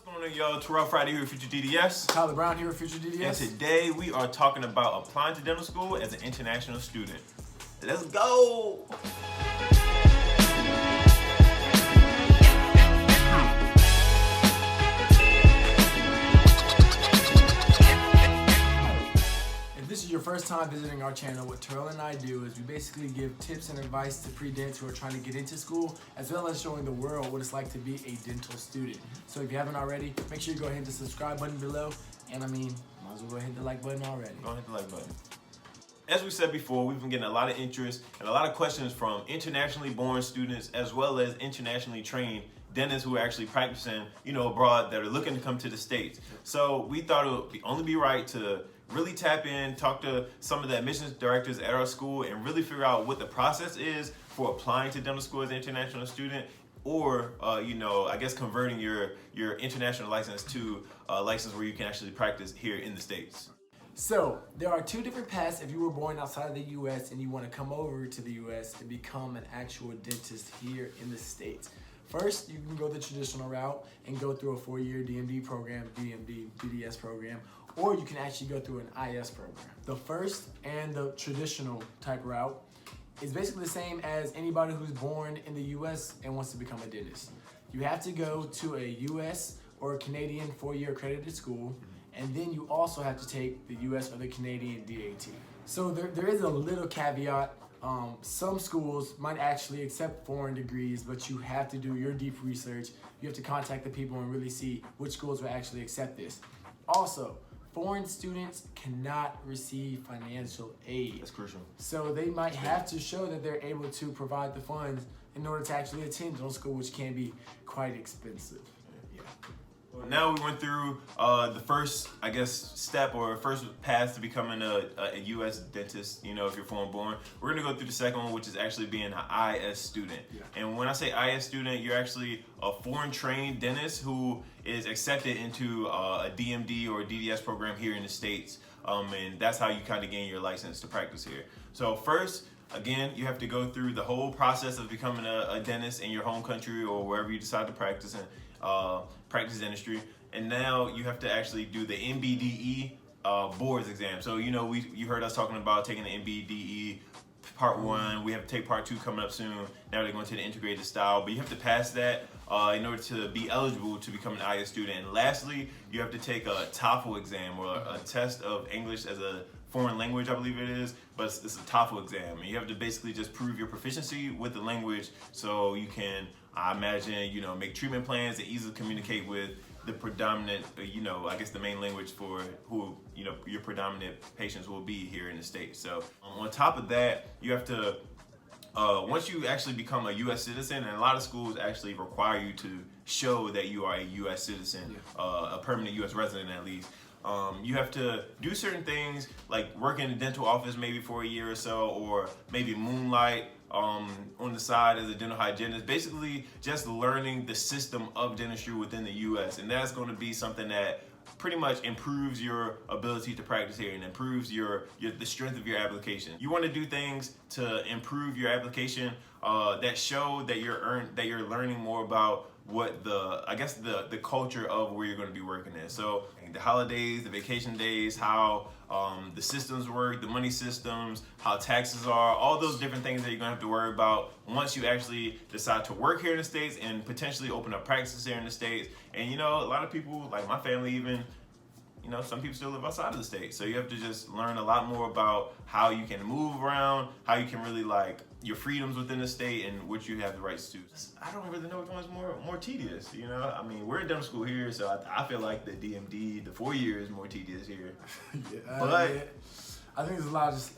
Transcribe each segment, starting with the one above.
What's going on, y'all? Terrell Friday here at FutureDDS. Tyler Brown here at FutureDDS. And today we are talking about applying to dental school as an international student. Let's go! If this is your first time visiting our channel, what Terrell and I do is we basically give tips and advice to pre-dents who are trying to get into school, as well as showing the world what it's like to be a dental student. So if you haven't already, make sure you go ahead and hit the subscribe button below. And might as well go ahead and hit the like button already. Go ahead and hit the like button. As we said before, we've been getting a lot of interest and a lot of questions from internationally born students as well as internationally trained dentists who are actually practicing, abroad that are looking to come to the States. So we thought it would only be right to really tap in, talk to some of the admissions directors at our school and really figure out what the process is for applying to dental school as an international student, or I guess converting your international license to a license where you can actually practice here in the States. So there are two different paths if you were born outside of the U.S. and you want to come over to the U.S. and become an actual dentist here in the States. First, you can go the traditional route and go through a 4-year DMD program, DDS program, or you can actually go through an IS program. The first and the traditional type route is basically the same as anybody who's born in the U.S. and wants to become a dentist. You have to go to a U.S. or a Canadian 4-year accredited school, and then you also have to take the U.S. or the Canadian DAT. So there is a little caveat. Some schools might actually accept foreign degrees, but you have to do your deep research. You have to contact the people and really see which schools will actually accept this. Also, foreign students cannot receive financial aid. That's crucial. So they might have to show that they're able to provide the funds in order to actually attend dental school, which can be quite expensive. Now we went through the first, step or first path to becoming a U.S. dentist, if you're foreign born. We're going to go through the second one, which is actually being an IS student. Yeah. And when I say IS student, you're actually a foreign trained dentist who is accepted into a DMD or a DDS program here in the States. And that's how you kind of gain your license to practice here. So first, again, you have to go through the whole process of becoming a dentist in your home country or wherever you decide to practice in. Practice dentistry, and now you have to actually do the MBDE boards exam. So you heard us talking about taking the MBDE part 1. We have to take part 2 coming up soon. Now they're going to the integrated style, but you have to pass that in order to be eligible to become an IS student. And lastly, you have to take a TOEFL exam, or a test of English as a foreign language, I believe it is, but it's a TOEFL exam. And you have to basically just prove your proficiency with the language so you can, I imagine, make treatment plans and easily communicate with the predominant, the main language for who, your predominant patients will be here in the States. So on top of that, you have to, once you actually become a U.S. citizen, and a lot of schools actually require you to show that you are a U.S. citizen, a permanent U.S. resident at least. You have to do certain things like work in a dental office maybe for a year or so, or maybe moonlight on the side as a dental hygienist, basically just learning the system of dentistry within the U.S. And that's going to be something that pretty much improves your ability to practice here and improves the strength of your application. You want to do things to improve your application that show that you're learning more about what the culture of where you're going to be working in. So the holidays, the vacation days, how the systems work, the money systems, how taxes are, all those different things that you're going to have to worry about once you actually decide to work here in the States and potentially open up practices here in the States. And a lot of people, like my family even, some people still live outside of the state. So you have to just learn a lot more about how you can move around, how you can really your freedoms within the state and what you have the rights to. I don't really know which one's more tedious, we're in dental school here, so I feel like the DMD, the 4 years is more tedious here. But I think there's a lot of just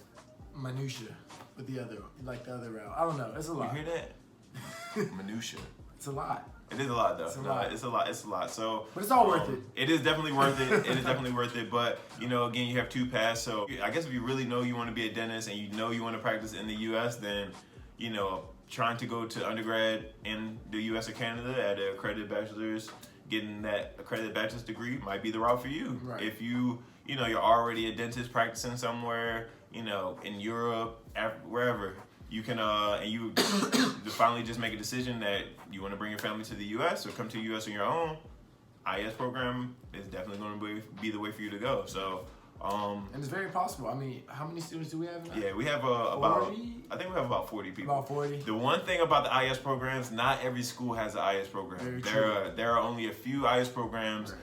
minutia with the other route. I don't know, it's a lot. You hear that? Minutia. It's a lot. It is a lot, though. It's a lot. So, but it's all worth it. It is definitely worth it. It is definitely worth it. But again, you have 2 paths. So I guess if you really know you want to be a dentist and you want to practice in the U.S., then trying to go to undergrad in the U.S. or Canada at an accredited bachelor's, getting that accredited bachelor's degree might be the route for you. Right. If you're already a dentist practicing somewhere, in Europe, wherever. You can, and you finally just make a decision that you want to bring your family to the U.S. or come to the U.S. on your own. IS program is definitely going to be the way for you to go. So. And it's very possible. I mean, how many students do we have now? Yeah, we have about, I think we have about 40 people. About 40. The one thing about the IS programs, not every school has an IS program. There are only a few IS programs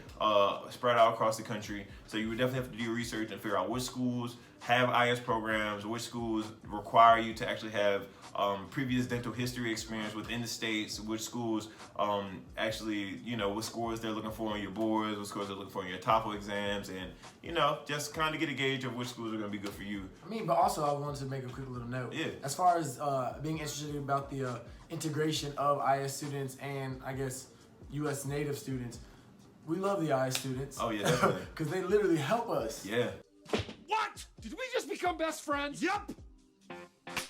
spread out across the country. So you would definitely have to do your research and figure out which schools have IS programs, which schools require you to actually have previous dental history experience within the states, which schools actually, you know, what scores they're looking for on your boards, what scores they're looking for in your TOEFL exams, and, you know, just kind of get a gauge of which schools are going to be good for you. I mean, but also I wanted to make a quick little note. Yeah. As far as being interested about the integration of IS students and, I guess, U.S. native students, we love the IS students. Oh, yeah, definitely. Because they literally help us. Yeah. What? Did we just become best friends? Yep.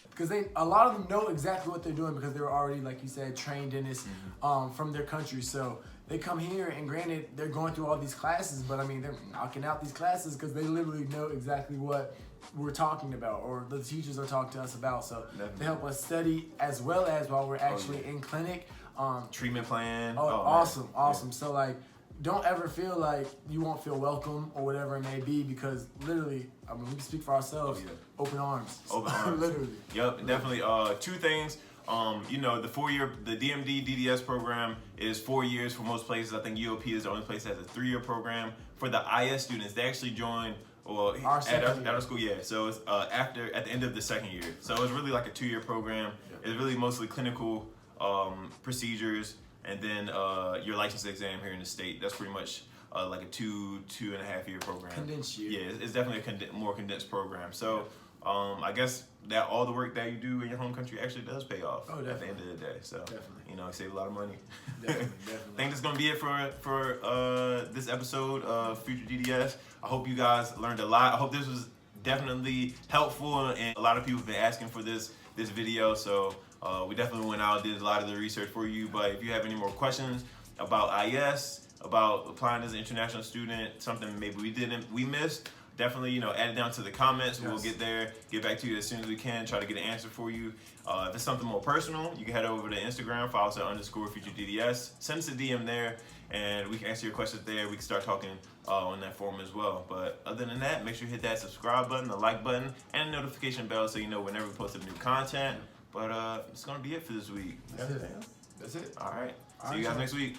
Because a lot of them know exactly what they're doing because they were already, like you said, trained dentists from their country. So they come here, and granted, they're going through all these classes, but I mean, they're knocking out these classes because they literally know exactly what we're talking about, or the teachers are talking to us about. So they help us study as well as while we're actually in clinic. Treatment plan. Awesome. Yeah. So like, don't ever feel like you won't feel welcome or whatever it may be, because literally, I mean, we can speak for ourselves. Open arms. Open arms. Literally. Yep, definitely. Two things. You know, the DMD DDS program is 4 years for most places. I think UOP is the only place that has a 3-year program. For the IS students, they actually join at our school. Yeah, so it's at the end of the second year. So it's really like a 2-year program. It's really mostly clinical procedures, and then your license exam here in the state. That's pretty much like a 2.5 year program. Condensed year. Yeah, it's definitely a more condensed program. So I guess that all the work that you do in your home country actually does pay off at the end of the day. So you know, you save a lot of money. Definitely. I think that's gonna be it for this episode of FutureDDS. I hope you guys learned a lot. I hope this was definitely helpful, and a lot of people have been asking for this video. So we definitely went out, did a lot of the research for you. But if you have any more questions about IS, about applying as an international student, something maybe we missed, definitely, you know, add it down to the comments. We'll get back to you as soon as we can, try to get an answer for you. If it's something more personal, you can head over to Instagram, follow us at _FutureDDS, send us a DM there, and we can answer your questions there. We can start talking on that forum as well. But other than that, make sure you hit that subscribe button, the like button, and the notification bell so you know whenever we post new content. But it's gonna be it for this week. That's it. All right. See you guys next week.